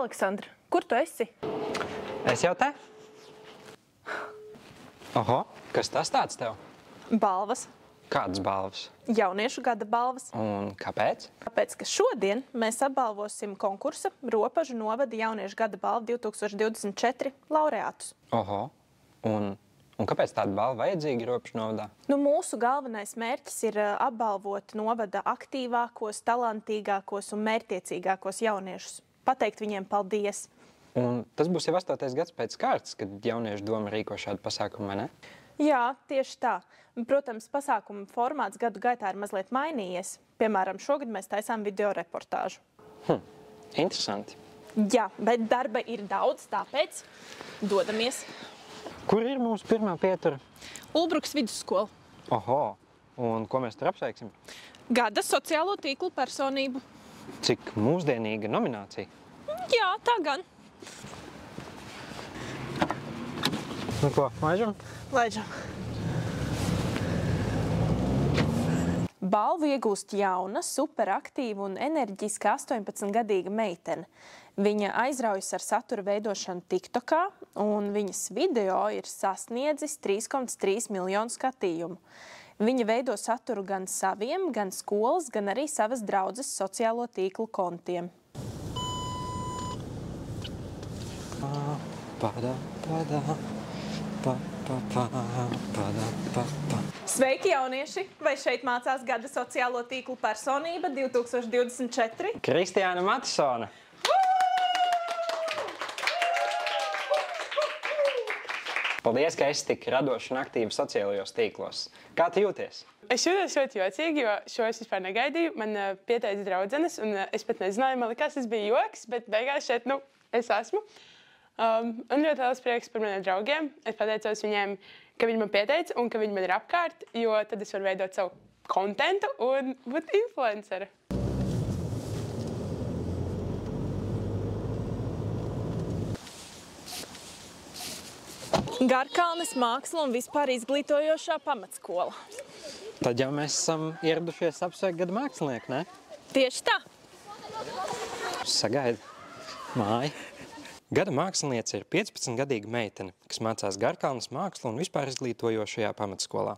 Aleksandra, kur tu esi? Es jau te. Oho, kas tas tāds tev? Balvas. Kādas balvas? Jauniešu gada balvas. Un kāpēc? Tāpēc, ka šodien mēs apbalvosim konkursa Ropažu novada jauniešu gada balvu 2024 laureātus. Oho, un kāpēc tāda balva vajadzīga Ropažu novadā? Mūsu galvenais mērķis ir apbalvot novada aktīvākos, talantīgākos un mērķtiecīgākos jauniešus. Pateikt viņiem paldies. Un tas būs jau 8. gads pēc kārtas, kad jauniešu doma rīko šādu pasākumu, vai ne? Jā, tieši tā. Protams, pasākuma formāts gadu gaitā ir mazliet mainījies. Piemēram, šogad mēs taisām video reportāžu. Interesanti. Jā, bet darba ir daudz, tāpēc dodamies. Kur ir mūsu pirmā pietura? Ulbrukas vidusskola. Oho, un ko mēs tur apsveiksim? Gada sociālo tīklu personību. Cik mūsdienīga nominācija? Jā, tā gan. Nu ko, laižam? Laižam. Balvu iegūst jauna, superaktīva un enerģiska 18-gadīga meitene. Viņa aizraujas ar satura veidošanu TikTokā, un viņas video ir sasniedzis 3,3 miljonu skatījumu. Viņa veido saturu gan saviem, gan skolas, gan arī savas draudzes sociālo tīklu kontiem. Sveiki, jaunieši! Vai šeit mācās gada sociālo tīklu personība 2024? Kristiāna Matisona! Paldies, ka esi tik radoši un aktīvi sociālajos tīklos. Kā tu jūties? Es jūtos ļoti jocīgi, jo šo es vispār negaidīju. Man pieteica draudzenes, un es pat nezināju, man likās, tas bija joks, bet beigās šeit, es esmu. Un ļoti liels prieks par maniem draugiem. Es pateicos viņiem, ka viņi man pieteica un ka viņi man ir apkārt, jo tad es varu veidot savu kontentu un būt influenceri. Garkalnes māksla un vispār izglītojošā pamatskola. Tad jau mēs esam ieradušies apsveikt gada mākslinieku, ne? Tieši tā. Sagaida māja. Gada māksliniece ir 15-gadīga meitene, kas mācās Garkalnes mākslu un vispār izglītojošajā pamatskolā.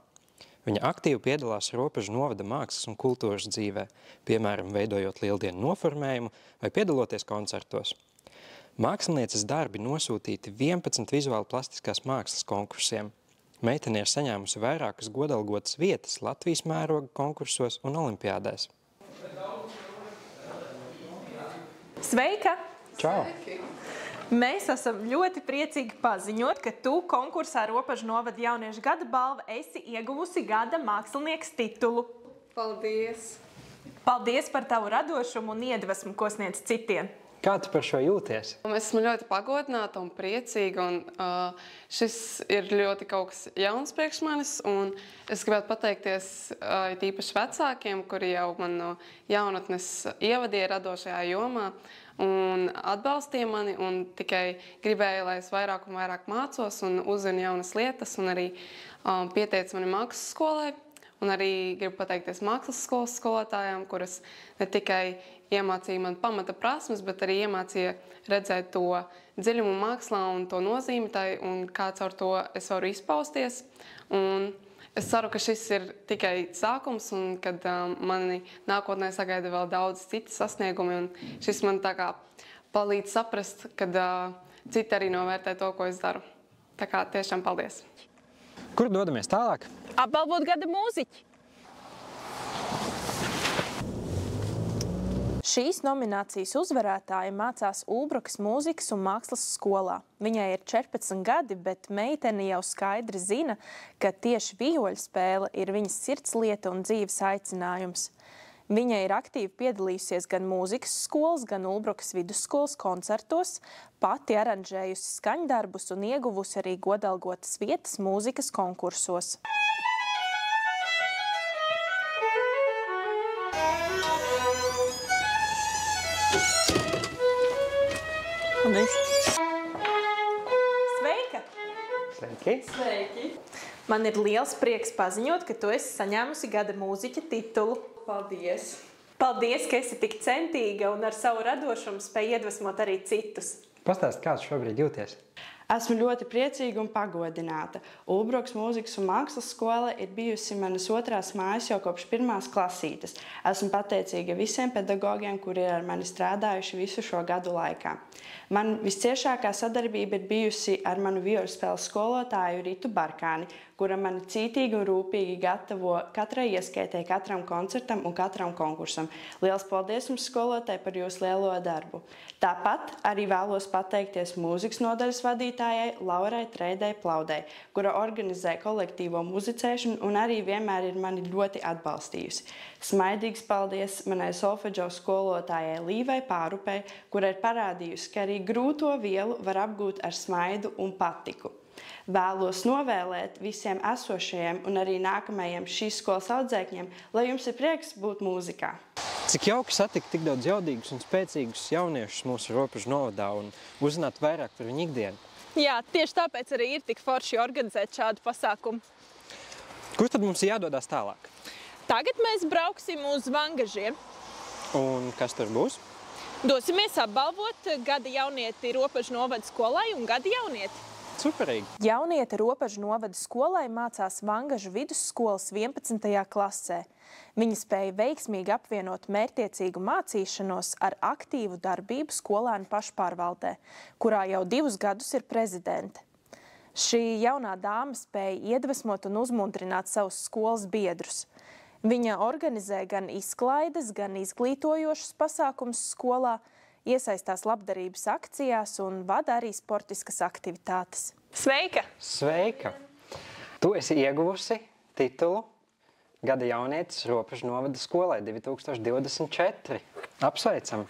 Viņa aktīvi piedalās Ropažu novada mākslas un kultūras dzīvē, piemēram, veidojot lieldienu noformējumu vai piedaloties koncertos. Mākslinieces darbi nosūtīti 11 vizuāli plastiskās mākslas konkursiem. Meitene ir saņēmusi vairākas godalgotas vietas Latvijas mēroga konkursos un olimpiādēs. Sveika! Čau! Mēs esam ļoti priecīgi paziņot, ka tu konkursā Ropažu novada jauniešu gada balva esi ieguvusi gada mākslinieks titulu. Paldies! Paldies par tavu radošumu un iedvesmu, ko sniedz citiem. Kā tu par šo jūties? Esmu ļoti pagodināta un priecīga, un šis ir ļoti kaut kas jauns priekš manis, un es gribētu pateikties tīpaši vecākiem, kuri jau man no jaunatnes ievadīja radošajā jomā un atbalstīja mani, un tikai gribēju, lai es vairāk un vairāk mācos un uzzinu jaunas lietas, un arī pieteica mani mākslas skolai. Un arī gribu pateikties mākslas skolas skolotājām, kuras ne tikai iemācīja man pamata prasmes, bet arī iemācīja redzēt to dziļumu mākslā un to nozīmi tai, un kā caur to es varu izpausties. Un es ceru, ka šis ir tikai sākums, un kad mani nākotnē sagaida vēl daudz citas sasniegumi, un šis man tā kā palīdz saprast, kad citi arī novērtē to, ko es daru. Tā kā tiešām paldies! Kur dodamies tālāk? Apbalvot gada mūziķi! Šīs nominācijas uzvarētāja mācās Ulbrukas mūzikas un mākslas skolā. Viņai ir 14 gadi, bet meitene jau skaidri zina, ka tieši vijoļspēle ir viņas sirdslieta un dzīves aicinājums. Viņa ir aktīvi piedalījusies gan mūzikas skolas, gan Ulbrukas vidusskolas koncertos, pati aranžējusi skaņdarbus un ieguvusi arī godalgotas vietas mūzikas konkursos. Sveika! Sveiki! Sveiki! Man ir liels prieks paziņot, ka tu esi saņēmusi gada mūziķa titulu. Paldies! Paldies, ka esi tik centīga un ar savu radošumu spēj iedvesmot arī citus. Pastāsti, kāds šobrīd jūties? Esmu ļoti priecīga un pagodināta. Ulbrokas mūzikas un mākslas skola ir bijusi manas otrās mājas jau kopš 1. klasītes. Esmu pateicīga visiem pedagogiem, kuri ir ar mani strādājuši visu šo gadu laikā. Man visciešākā sadarbība ir bijusi ar manu vijolspēles skolotāju Ritu Barkāni, kura mani cītīgi un rūpīgi gatavo katrai ieskaitē, katram koncertam un katram konkursam. Liels paldies jums, skolotāji, par jūsu lielo darbu. Tāpat arī vēlos pateikties mūzikas nodaļas vadītājai Laurai Treidai Plaudai, kura organizē kolektīvo muzicēšanu un arī vienmēr ir mani ļoti atbalstījusi. Smaidīgs paldies manai solfedžo skolotājai Līvai Pārupei, kura ir parādījusi, ka arī grūto vielu var apgūt ar smaidu un patiku. Vēlos novēlēt visiem esošajiem un arī nākamajiem šīs skolas audzēkņiem, lai jums ir prieks būt mūzikā. Cik jauki satikt tik daudz jaudīgus un spēcīgus jauniešus mūsu Robežu novadā un uzzināt vairāk par viņu ikdienu. Jā, tieši tāpēc arī ir tik forši organizēt šādu pasākumu. Kur tad mums jādodās tālāk? Tagad mēs brauksim uz Vangažiem. Un kas tur būs? Dosimies apbalvot gada jaunieti Robežu novada skolai un gada jaunieti. Superīgi! Jaunieti Robežu novada skolai mācās Vangažu vidusskolas 11. klasē. Viņi spēja veiksmīgi apvienot mērķtiecīgu mācīšanos ar aktīvu darbību skolēnu pašpārvaldē, kurā jau 2 gadus ir prezidente. Šī jaunā dāma spēja iedvesmot un uzmundrināt savus skolas biedrus. Viņa organizē gan izklaides, gan izglītojošus pasākumus skolā, iesaistās labdarības akcijās un vada arī sportiskas aktivitātes. Sveika! Sveika! Tu esi ieguvusi titulu Gada jaunietis Robežu novada skolai 2024. Apsveicam!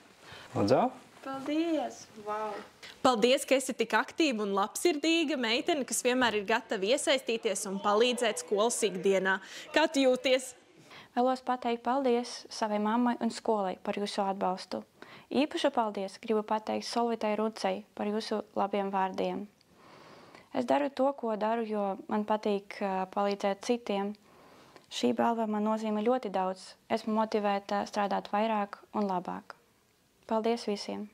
Lūdzu! Paldies! Wow. Paldies, ka esi tik aktīva un labsirdīga meitene, kas vienmēr ir gatava iesaistīties un palīdzēt skolas ikdienā. Kā tu jūties? Vēlos pateikt paldies savai mammai un skolai par jūsu atbalstu. Īpašu paldies gribu pateikt Solvitai Rucei par jūsu labiem vārdiem. Es daru to, ko daru, jo man patīk palīdzēt citiem. Šī balva man nozīmē ļoti daudz. Esmu motivēta strādāt vairāk un labāk. Paldies visiem!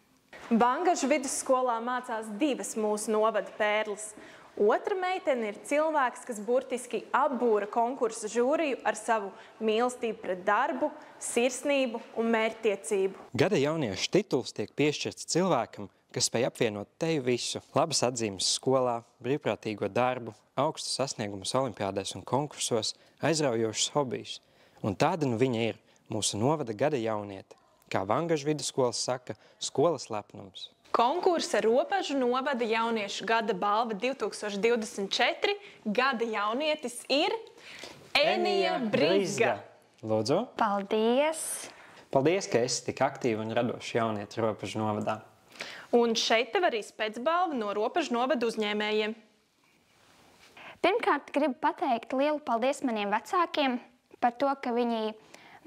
Vangažu vidusskolā mācās 2 mūsu novada pērles. Otra meitene ir cilvēks, kas burtiski apbūra konkursa žūriju ar savu mīlestību pret darbu, sirsnību un mērķtiecību. Gada jauniešu tituls tiek piešķirts cilvēkam, kas spēj apvienot teju visu. Labas atzīmes skolā, brīvprātīgo darbu, augstus sasniegumus olimpiādēs un konkursos, aizraujošus hobijus. Un tāda nu viņa ir mūsu novada gada jauniete. Kā Vangažu vidusskolas saka, skolas lepnums. Konkursa Robežu novada jauniešu gada balva 2024 gada jaunietis ir Enija Brīsga. Lūdzu. Paldies! Paldies, ka esi tik aktīva un radoša jaunieta Robežu novadā. Un šeit tev arī spēcbalva no Robežu novada uzņēmējiem. Pirmkārt, gribu pateikt lielu paldies maniem vecākiem par to, ka viņi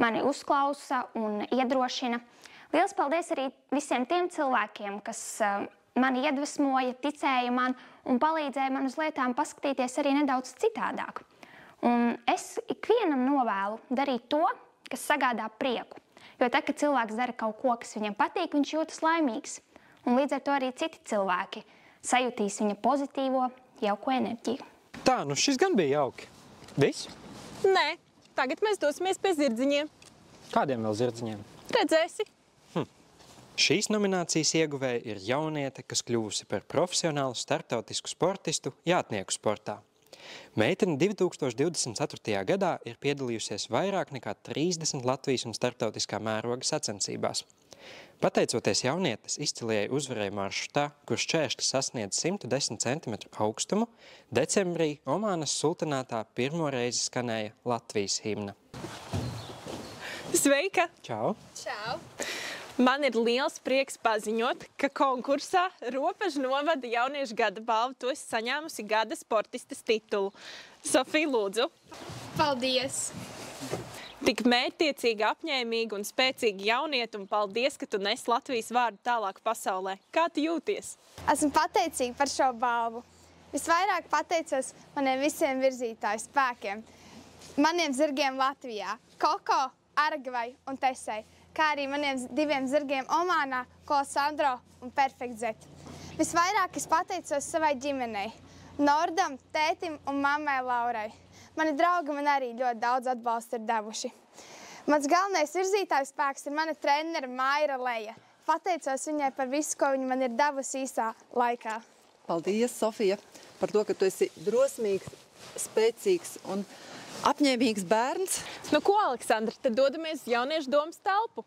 mani uzklausa un iedrošina. Liels paldies arī visiem tiem cilvēkiem, kas mani iedvesmoja, ticēja man un palīdzēja man uz lietām paskatīties arī nedaudz citādāk. Un es ikvienam novēlu darīt to, kas sagādā prieku. Jo tad, kad cilvēks dara kaut ko, kas viņam patīk, viņš jūtas laimīgs. Un līdz ar to arī citi cilvēki sajutīs viņa pozitīvo, jauko enerģiju. Tā, nu šis gan bija jauki. Viss? Nē, tagad mēs dosimies pie zirdziņiem. Kādiem vēl zirdziņiem? Redzēsi. Šīs nominācijas ieguvēja ir jauniete, kas kļuvusi par profesionālu starptautisku sportistu jātnieku sportā. Meitene 2024. gadā ir piedalījusies vairāk nekā 30 Latvijas un starptautiskā mēroga sacensībās. Pateicoties jaunietes izcilajai uzvarai maršrutā, kurš šķēršļi sasniedz 110 cm augstumu, decembrī Omānas sultanātā pirmo reizi skanēja Latvijas himna. Sveika! Čau! Čau! Man ir liels prieks paziņot, ka konkursā Robežu novada jauniešu gada balvu tu esi saņēmusi gada sportistes titulu. Sofija, lūdzu. Paldies! Tik mērķtiecīgi, apņēmīgi un spēcīgi jaunieti, un paldies, ka tu nes Latvijas vārdu tālāk pasaulē. Kā tu jūties? Esmu pateicīga par šo balvu. Visvairāk pateicos maniem visiem virzītāju spēkiem. Maniem zirgiem Latvijā – Koko, Argvai un Tesei. kā arī maniem 2 zirgiem Omānā, Kolosandro un Perfekt Zet. Visvairāk es pateicos savai ģimenei, Nordam, tētim un mammai Laurai. Mani draugi man arī ļoti daudz atbalstu ir devuši. Mans galvenais virzītājs spēks ir mana trenere Maira Leja. Pateicos viņai par visu, ko viņa man ir devusi īsā laikā. Paldies, Sofija, par to, ka tu esi drosmīgs, spēcīgs un apņēmīgs bērns. Nu ko, Aleksandra, tad dodamies uz jauniešu domas telpu.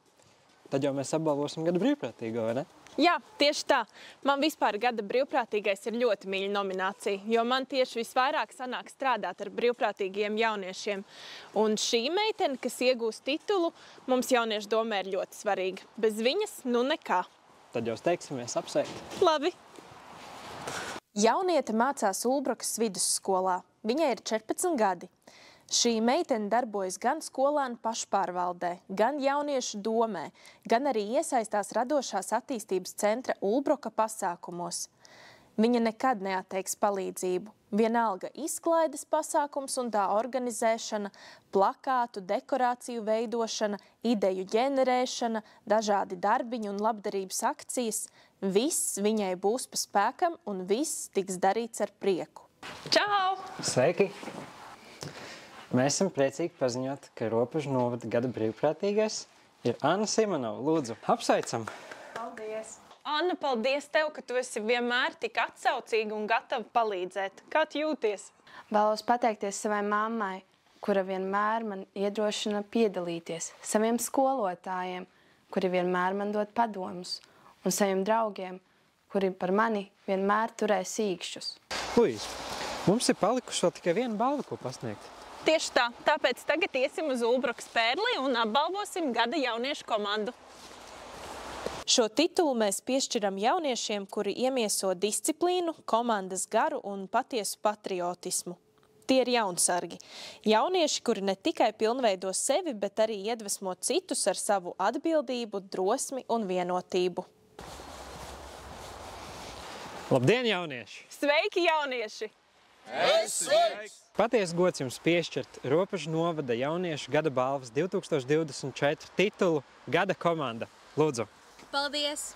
Tad jau mēs apbalvosim gada brīvprātīgo, vai ne? Jā, tieši tā. Man vispār gada brīvprātīgais ir ļoti mīļa nominācija, jo man tieši visvairāk sanāk strādāt ar brīvprātīgiem jauniešiem. Un šī meitene, kas iegūst titulu, mums jauniešu domē ir ļoti svarīga. Bez viņas, nu nekā. Tad jau steigsimies apsveikt. Labi. Jauniete mācās Ulbrokas vidusskolā. Viņai ir 14 gadi. Šī meitene darbojas gan skolēnu pašpārvaldē, gan jauniešu domē, gan arī iesaistās radošās attīstības centra Ulbroka pasākumos. Viņa nekad neatteiks palīdzību. Vienalga izklaides pasākums un tā organizēšana, plakātu, dekorāciju veidošana, ideju ģenerēšana, dažādi darbiņi un labdarības akcijas. Viss viņai būs pa spēkam un viss tiks darīts ar prieku. Čau! Sveiki! Mēs esam priecīgi paziņot, ka Ropažu novada gada brīvprātīgais ir Anna Simonova. Lūdzu, apsveicam! Paldies! Anna, paldies tev, ka tu esi vienmēr tik atsaucīga un gatava palīdzēt. Kā tu jūties? Vēlos pateikties savai mammai, kura vienmēr man iedrošina piedalīties, saviem skolotājiem, kuri vienmēr man dod padomus, un saviem draugiem, kuri par mani vienmēr turēs īkšķus. Luīz, mums ir palikuši vēl tikai viena balva, ko pasniegt. Tieši tā, tāpēc tagad iesim uz Ulbrokas Pērli un apbalvosim gada jauniešu komandu. Šo titulu mēs piešķiram jauniešiem, kuri iemieso disciplīnu, komandas garu un patiesu patriotismu. Tie ir jaunsargi. Jaunieši, kuri ne tikai pilnveido sevi, bet arī iedvesmo citus ar savu atbildību, drosmi un vienotību. Labdien, jaunieši! Sveiki, jaunieši! Sveiks! Patiesi gods jums piešķirt Ropažu novada jauniešu gada balvas 2024 titulu Gada komanda. Lūdzu! Paldies!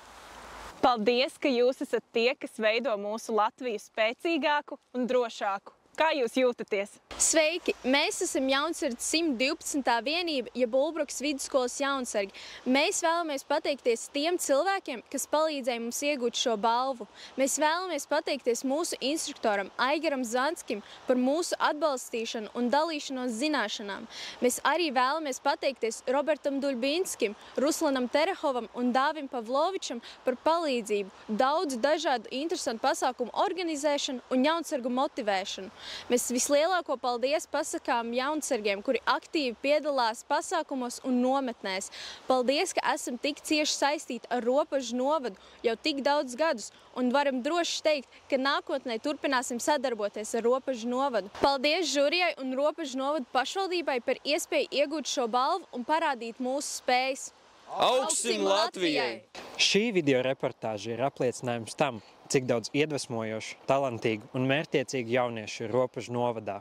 Paldies, ka jūs esat tie, kas veido mūsu Latviju spēcīgāku un drošāku. Kā jūs jūtaties? Sveiki! Mēs esam Jaunsargi 112. vienība, jeb Ulbrokas vidusskolas jaunsargi. Mēs vēlamies pateikties tiem cilvēkiem, kas palīdzēja mums iegūt šo balvu. Mēs vēlamies pateikties mūsu instruktoram Aigaram Zanskim par mūsu atbalstīšanu un dalīšanos zināšanām. Mēs arī vēlamies pateikties Robertam Duļbinskim, Ruslanam Terehovam un Dāvim Pavlovičam par palīdzību, daudzu dažādu interesantu pasākumu organizēšanu un jaunsargu motivēšanu. Mēs vislielāko paldies pasakām jaunsargiem, kuri aktīvi piedalās pasākumos un nometnēs. Paldies, ka esam tik cieši saistīti ar Ropažu novadu jau tik daudz gadus un varam droši teikt, ka nākotnē turpināsim sadarboties ar Ropažu novadu. Paldies žurijai un Ropažu novadu pašvaldībai par iespēju iegūt šo balvu un parādīt mūsu spējas. Augsim Latvijai! Šī video reportāža ir apliecinājums tam, cik daudz iedvesmojošu, talantīgu un mērķtiecīgu jauniešu ir Ropažu novadā.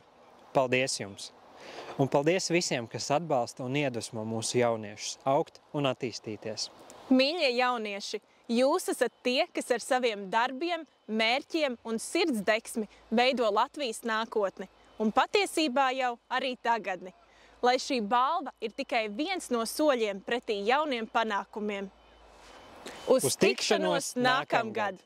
Paldies jums! Un paldies visiem, kas atbalsta un iedvesmo mūsu jauniešus augt un attīstīties. Mīļie jaunieši, jūs esat tie, kas ar saviem darbiem, mērķiem un sirdsdeksmi veido Latvijas nākotni un patiesībā jau arī tagadni. Lai šī balva ir tikai viens no soļiem pretī jauniem panākumiem. Uz tikšanos nākamgad!